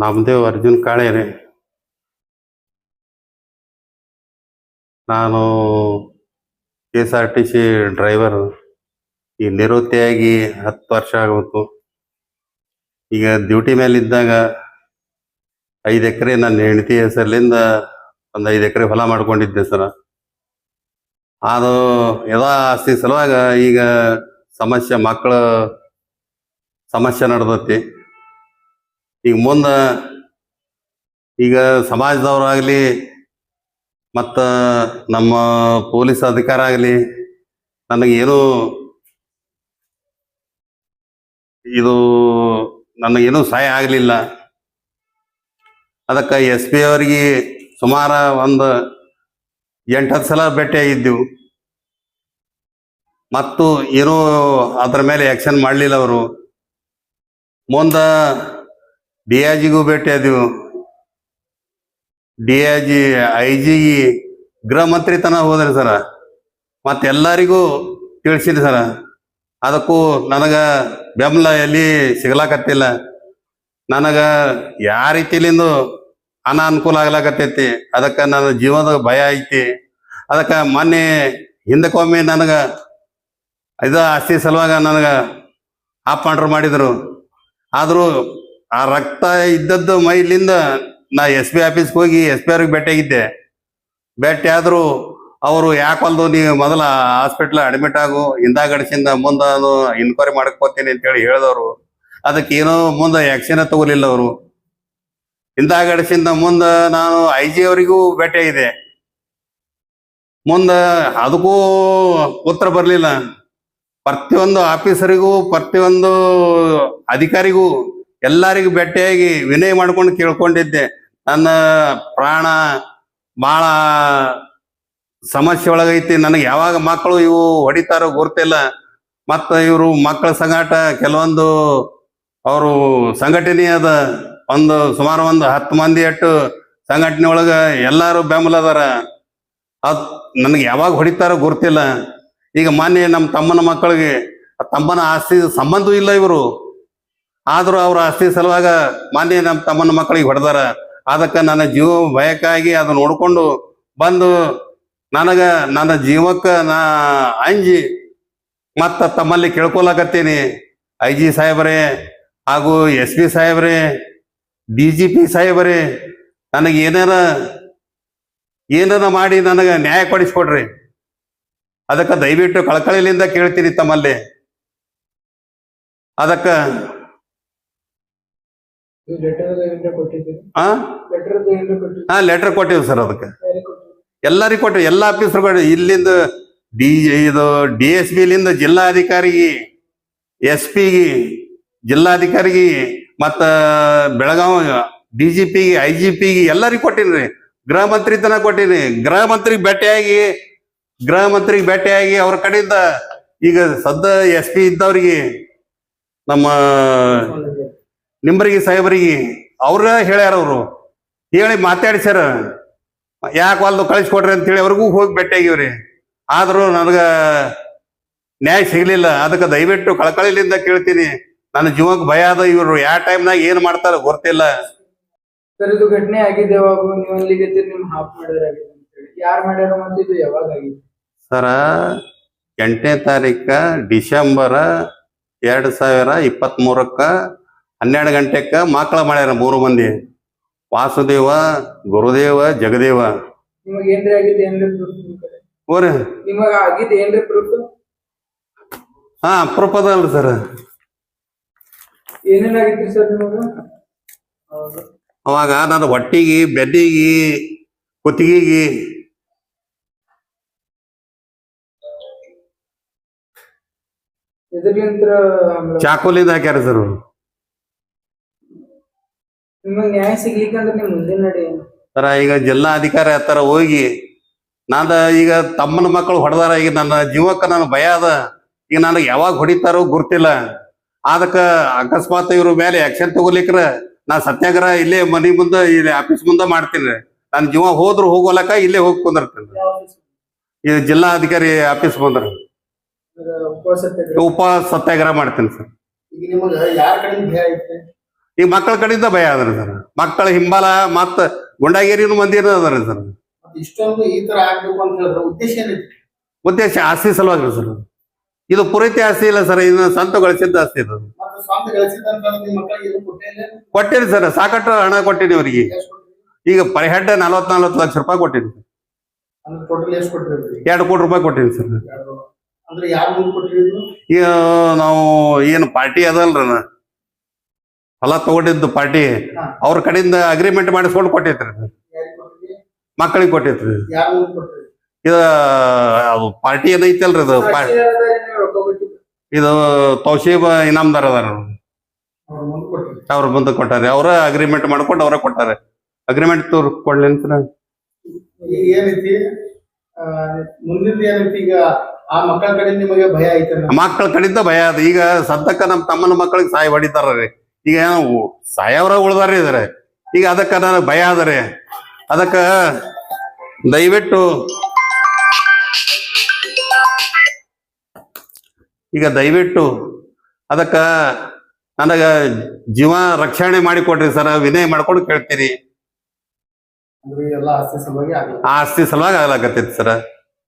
ನಾಮದೇವ್ ಅರ್ಜುನ್ ಕಾಳೆ ರೀ. ನಾನು KSRTC driver. ಈ ನಿವೃತ್ತಿಯಾಗಿ 10 ವರ್ಷ ಆಗೋತು. ಈಗ ಡ್ಯೂಟಿ ಮೇಲೆ ಇದ್ದಾಗ 5 ಎಕರೆ ನನ್ನ ಹೆಂಡತಿ ಹೆಸರ್ಲಿಂದ ಒಂದು 5 ಎಕರೆ ಹೊಲ ಮಾಡ್ಕೊಂಡಿದ್ದೆ ಸರ. ಅದು ಎಲ್ಲ ಆಸ್ತಿ ಸಲುವಾಗ ಈಗ ಸಮಸ್ಯೆ, ಮಕ್ಕಳ ಸಮಸ್ಯೆ ನಡೆದತಿ. ಈಗ ಮುಂದೆ ಈಗ ಸಮಾಜದವರಾಗಲಿ ಮತ್ತು ನಮ್ಮ ಪೊಲೀಸ್ ಅಧಿಕಾರ ಆಗಲಿ ನನಗೇನು ಸಹಾಯ ಆಗಲಿಲ್ಲ. ಅದಕ್ಕೆ SP ಅವರಿಗೆ ಸುಮಾರು ಒಂದು 8-10 ಸಲ ಭೇಟಿಯಾಗಿದ್ದೆವು. ಮತ್ತು ಏನೂ ಅದ್ರ ಮೇಲೆ ಆ್ಯಕ್ಷನ್ ಮಾಡಲಿಲ್ಲ ಅವರು. ಮುಂದೆ DIGಗೂ ಭೇಟಿಯಾದೆವು. DIG IG ಗೃಹ ಮಂತ್ರಿ ತನಕ ಹೋದ್ರಿ ಸರ. ಮತ್ತು ಎಲ್ಲರಿಗೂ ತಿಳಿಸಿದ್ರಿ ಸರ. ಅದಕ್ಕೂ ನನಗೆ ಬೆಂಬಲ ಎಲ್ಲಿ ಸಿಗ್ಲಾಕತ್ತಿಲ್ಲ. ನನಗೆ ಯಾವ ರೀತಿಲಿಂದ ಅನಾನುಕೂಲ ಆಗ್ಲಾಕತ್ತೈತಿ. ಅದಕ್ಕೆ ನನ್ನ ಜೀವನದ ಭಯ ಐತಿ. ಅದಕ್ಕೆ ಮೊನ್ನೆ ಹಿಂದಕ್ಕೊಮ್ಮೆ ನನಗೆ ಆಸ್ತಿ ಸಲುವಾಗ ನನಗೆ ಆಫ್ ಮಾಡಿದರು. ಆದರೂ ಆ ರಕ್ತ ಇದ್ದದ್ದು ಮೈಲಿಂದ ನಾ SP ಆಫೀಸ್ಗೆ ಹೋಗಿ SP ಅವ್ರಿಗೆ ಭೇಟಿಯಾಗಿದ್ದೆ. ಭೇಟಿ ಆದರೂ ಅವರು ಯಾಕಲ್ದು ನೀವು ಮೊದಲ ಹಾಸ್ಪಿಟ್ಲ್ ಅಡ್ಮಿಟ್ ಆಗು, ಹಿಂದಾಗಡಿಸಿಂದ ಮುಂದೆ ಇನ್ಕ್ವೈರಿ ಮಾಡ್ಕೋತೀನಿ ಅಂತೇಳಿ ಹೇಳಿದವರು. ಅದಕ್ಕೆ ಏನೋ ಮುಂದೆ ಆ್ಯಕ್ಷನ್ ತಗೋಲಿಲ್ಲ ಅವರು. ಹಿಂದಾಗಡಿಸಿಂದ ಮುಂದೆ ನಾನು IG ಅವರಿಗೂ ಭೇಟಿಯಾಗಿದೆ. ಮುಂದೆ ಅದಕ್ಕೂ ಉತ್ತರ ಬರಲಿಲ್ಲ. ಪ್ರತಿಯೊಂದು ಆಫೀಸರಿಗೂ ಪ್ರತಿಯೊಂದು ಅಧಿಕಾರಿಗೂ ಎಲ್ಲರಿಗೂ ಭೇಟಿಯಾಗಿ ವಿನಯ ಮಾಡ್ಕೊಂಡು ಕೇಳ್ಕೊಂಡಿದ್ದೆ. ನನ್ನ ಪ್ರಾಣ ಭಾಳ ಸಮಸ್ಯೆ ಒಳಗೈತಿ. ನನಗೆ ಯಾವಾಗ ಮಕ್ಕಳು ಇವು ಹೊಡಿತಾರೋ ಗೊತ್ತಿಲ್ಲ. ಮತ್ತು ಇವರು ಮಕ್ಕಳ ಸಂಗಾಟ ಕೆಲವೊಂದು ಅವರು ಸಂಘಟನೆ ಅದ. ಸುಮಾರು ಒಂದು 10 ಮಂದಿ ಅಟ್ಟು ಸಂಘಟನೆ ಒಳಗೆ ಎಲ್ಲರೂ ಬೆಂಬಲ ಅದಾರ. ಅದು ನನಗೆ ಯಾವಾಗ ಹೊಡಿತಾರೋ ಗೊತ್ತಿಲ್ಲ. ಈಗ ಮೊನ್ನೆ ನಮ್ಮ ತಮ್ಮನ ಮಕ್ಕಳಿಗೆ ತಮ್ಮನ ಆಸ್ತಿ ಸಂಬಂಧವೂ ಇಲ್ಲ ಇವರು. ಆದರೂ ಅವ್ರ ಆಸ್ತಿ ಸಲುವಾಗ ಮೊನ್ನೆ ನಮ್ಮ ತಮ್ಮನ ಮಕ್ಕಳಿಗೆ ಹೊಡೆದಾರ. ಅದಕ್ಕೆ ನನ್ನ ಜೀವ ಭಯಕ್ಕಾಗಿ ಅದು ನೋಡಿಕೊಂಡು ಬಂದು ನನಗೆ ನನ್ನ ಜೀವಕ್ಕೆ ನಾ ಅಂಜಿ ಮತ್ತು ತಮ್ಮಲ್ಲಿ ಕೇಳ್ಕೊಳಕತ್ತೀನಿ. IG ಸಾಹೇಬರೇ ಹಾಗೂ SP ಸಾಹೇಬರೇ, DGP ಸಾಹೇಬರೇ, ನನಗೆ ಏನಾರ ಮಾಡಿ ನನಗೆ ನ್ಯಾಯ ಕೊಡಿಸ್ಕೊಡ್ರಿ. ಅದಕ್ಕೆ ದಯವಿಟ್ಟು ಕಳಕಳಿಲಿಂದ ಕೇಳ್ತೀನಿ ತಮ್ಮಲ್ಲಿ. ಅದಕ್ಕೆ ಲೆಟರ್ ಕೊಟ್ಟಿವಿ ಸರ್. ಅದಕ್ಕೆ ಎಲ್ಲರಿಗೂ ಕೊಟ್ಟಿವಿ, ಎಲ್ಲ ಆಫೀಸರ್ಗಳು ಇಲ್ಲಿಂದ DSPಲಿಂದ ಜಿಲ್ಲಾಧಿಕಾರಿಗೆ, SP ಜಿಲ್ಲಾಧಿಕಾರಿಗೆ, ಮತ್ತು ಬೆಳಗಾವಿ DGPಗೆ, IGPಗೆ ಎಲ್ಲರಿಗೂ ಕೊಟ್ಟಿನಿ. ಗೃಹ ಮಂತ್ರಿ ತನಕ ಕೊಟ್ಟಿನಿ. ಗೃಹ ಮಂತ್ರಿಗೆ ಭೇಟಿಯಾಗಿ ಅವ್ರ ಕಡೆಯಿಂದ ಈಗ ಸದ್ದ SP ಇದ್ದವ್ರಿಗೆ, ನಮ್ಮ ನಿಂಬರಿಗೆ ಸಾಹೇಬರಿಗೆ ಅವ್ರ ಹೇಳ್ಯಾರ. ಅವರು ಹೇಳಿ ಮಾತಾಡಿಸ್ಯಾರ. ಯಾಕೆ ವಾಲ್ದು ಕಳಿಸ್ಕೊಡ್ರಿ ಅಂತೇಳಿ ಅವ್ರಿಗೂ ಹೋಗಿ ಭೇಟಿಯಾಗಿವ್ರಿ. ಆದರೂ ನನಗೆ ನ್ಯಾಯ ಸಿಗ್ಲಿಲ್ಲ. ಅದಕ್ಕೆ ದಯವಿಟ್ಟು ಕಳಕಳಿಲಿಂದ ಕೇಳ್ತೀನಿ. ನನ್ನ ಜೀವಕ್ಕೆ ಭಯ ಅದ. ಇವರು ಯಾವ ಟೈಮ್ನಾಗ ಏನು ಮಾಡ್ತಾರ ಗೊತ್ತಿಲ್ಲ. ಸರ್, ಇದು ಘಟನೆ ಆಗಿದೆ ಯಾವಾಗ? ನೀವು ಅಲ್ಲಿಗೆ ನಿಮ್ ಹಾಫ್ ಮರ್ಡರ್ ಆಗಿದೆ ಅಂತೇಳಿ ಯಾರು ಮಾಡ್ಯಾರ ಮತ್ತು ಇದು ಯಾವಾಗ ಆಗಿದೆ ಸರ? 8ನೇ ತಾರೀಕು ಡಿಸೆಂಬರ್ 2023 12 ಗಂಟೆಗೆ ಮಕ್ಕಳ ಮಾಡ್ಯಾರ 3 ಮಂದಿ. ವಾಸುದೇವ, ಗುರುದೇವ, ಜಗದೇವ. ನಿಮಗೆ ಏನ್ರಿ ಆಗಿದೆ? ಏನ್ರಿ ಪ್ರೂಫ್ ನಿಮಗೆ ಆಗಿದೆ? ಏನ್ರಿ ಪ್ರೂಫ್? ಪ್ರೂಫ್ ಅದಲ್ರಿ ಸರ್. ಏನೇನಾಗಿತ್ರಿ ಸರ್ ನಿಮಗೆ? ಅವಾಗ ನಾನು ಹೊಟ್ಟಿಗೆ, ಬೆನ್ನಿಗೆ, ಕುತ್ತಿಗೆಗೆ ಚಾಕೋಲಿಂದ ಹಾಕ್ಯಾರ ಸರ್. ನಿಮಗೆ ನ್ಯಾಯ ಸಿಗ್ಲಿಕ್ಕಂದ್ರೆ ನಿಮ್ ಮುಂದಿನ ನಡೆ ಸರ? ಈಗ ಜಿಲ್ಲಾ ಅಧಿಕಾರಿ ಹತ್ತಾರ ಹೋಗಿ ನಾನು ಈಗ ತಮ್ಮನ ಮಕ್ಕಳು ಹೊಡೆದಾರ. ಈಗ ನನ್ನ ಜೀವಕ್ಕೆ ನನ್ನ ಭಯ ಅದ. ಈಗ ನನಗೆ ಯಾವಾಗ ಹೊಡಿತಾರೋ ಗೊತ್ತಿಲ್ಲ. ಅದಕ್ಕೆ ಅಕಸ್ಮಾತ್ ಇವ್ರ ಮೇಲೆ ಆಕ್ಷನ್ ತಗೋಲಿಕ್ರ ನಾ ಸತ್ಯಾಗ್ರಹ ಇಲ್ಲೇ ಮನೆ ಮುಂದೆ, ಇಲ್ಲಿ ಆಫೀಸ್ ಮುಂದೆ ಮಾಡ್ತೀನಿ. ನನ್ನ ಜೀವ ಹೋದ್ರು ಹೋಗೋಲಕ್ಕ ಇಲ್ಲೇ ಹೋಗಿ ಕುಂದಿರ್ತೀನಿ. ಈ ಜಿಲ್ಲಾ ಅಧಿಕಾರಿ ಆಫೀಸ್ ಬಂದ್ರ ಉಪ ಸತ್ಯಾಗ್ರಹ ಮಾಡ್ತೀನಿ ಸರ್. ಈಗ ಮಕ್ಕಳ ಕಡೆಯಿಂದ ಭಯ ಅದ್ರಿ ಸರ್. ಮಕ್ಕಳ ಹಿಂಬಾಲ ಮತ್ತ ಗುಂಡಾಗಿರಿನ ಮಂದಿನ ಅದಾರಿ ಸರ್. ಮತ್ತೆ ಇಷ್ಟೊಂದು ಈ ತರ ಆಗ್ಬೇಕು ಅಂತ ಹೇಳಿದ್ರೆ ಉದ್ದೇಶ ಏನೈತಿ? ಉದ್ದೇಶ ಆಸ್ತಿ ಸಲುವಾಗಿ ಸರ್. ಇದು ಪೂರೈತಿ ಆಸ್ತಿ ಇಲ್ಲ ಸರ್, ಇನ್ನು ಸ್ವಂತ ಗಳಿಸಿದ್ದ ಆಸ್ತಿ ಇದು. ಮತ್ತೆ ಸ್ವಂತ ಗಳಿಸಿದಂತ ನಿಮ್ಮ ಮಕ್ಕಳಿಗೆ ಏನು ಕೊಟ್ಟಿಲ್ಲ? ಕೊಟ್ಟಿರಿ ಸರ್, ಸಾಕಷ್ಟು ಹಣ ಕೊಟ್ಟಿನಿ ಅವ್ರಿಗೆ. ಎಷ್ಟು ಕೊಟ್ಟಿರಿ? ಈಗ ಪರ್ ಹೆಡ್ 40 ಲಕ್ಷ ರೂಪಾಯಿ ಕೊಟ್ಟಿನಿ. ಅಂದ್ರೆ ಟೋಟಲ್ ಎಷ್ಟು ಕೊಟ್ಟಿರಿ? 2 ಕೋಟಿ ರೂಪಾಯಿ ಕೊಟ್ಟಿನಿ ಸರ್. ಅಂದ್ರೆ ಯಾರ ಮುಂದೆ ಕೊಟ್ಟಿರಿ? ಈಗ ನಾವು ಏನು ಪಾರ್ಟಿ ಅದಲ್ರಿ ಹೊಲ ತಗೊಂಡಿದ್ದು ಪಾರ್ಟಿ, ಅವ್ರ ಕಡೆಯಿಂದ ಅಗ್ರಿಮೆಂಟ್ ಮಾಡಿಸ್ಕೊಂಡು ಕೊಟ್ಟಿತ್ರಿ. ಯಾರಿಗೆ ಕೊಟ್ಟಿರಿ? ಮಕ್ಕಳಿಗೆ ಕೊಟ್ಟಿತ್ರಿ. ಯಾರ ಮುಂದೆ ಕೊಟ್ಟಿರಿ? ಇದು ಪಾರ್ಟಿ ಏನೈತಲ್ರಿ ಇದು ಸಾಕ್ಷಿದಾರರಿಗೆ ನೀವು ರೊಕ್ಕ ಕೊಟ್ಟಿದ್ದು. ಇದು ತೌಶೀಬ್ ಇನಾಮ್ದಾರ್ ಅದಾರ, ಅವ್ರ ಮುಂದೆ ಕೊಟ್ಟಿರಿ. ಅವ್ರ ಮುಂದೆ ಕೊಟ್ಟಾರೆ. ಅವ್ರ ಅಗ್ರಿಮೆಂಟ್ ಮಾಡ್ಕೊಂಡು ಅವ್ರ ಕೊಟ್ಟಾರೆ. ಅಗ್ರಿಮೆಂಟ್ ಕೊಡ್ಲಿ ಅಂತ ಈಗ ಏನೈತಿ ಮುಂದಿನ ಏನೈತಿ? ಈಗ ಆ ಮಕ್ಕಳ ಕಡೆ ನಿಮಗೆ ಭಯ ಐತೆ? ಮಕ್ಕಳ ಕಡೆಯಿಂದ ಭಯ ಅದ. ಈಗ ಸದ್ಯಕ್ಕ ನಮ್ಮ ತಮ್ಮನ ಮಕ್ಕಳಿಗೆ ಸಾಯಿ ಹೊಡಿತಾರ್ರಿ. ಈಗ ಸಾಯವ್ರ ಉಳ್ದಾರ್ರಿ ಇದಾರೆ. ಈಗ ಅದಕ್ಕ ನನಗೆ ಭಯ ಅದರಿ. ಅದಕ್ಕ ದಯವಿಟ್ಟು ಅದಕ್ಕ ನನಗ ಜೀವ ರಕ್ಷಣೆ ಮಾಡಿ ಕೊಡ್ರಿ ಸರ್, ವಿನಯ ಮಾಡ್ಕೊಂಡು ಕೇಳ್ತೀರಿ. ಅಂದ್ರೆ ಎಲ್ಲ ಆಸ್ತಿ ಸಲುವಾಗಿ ಆಗಲ್ಲ. ಆ ಆಸ್ತಿ ಸಲುವಾಗಿ ಆಗ್ಲಾಕತ್ತೈತಿ ಸರ್.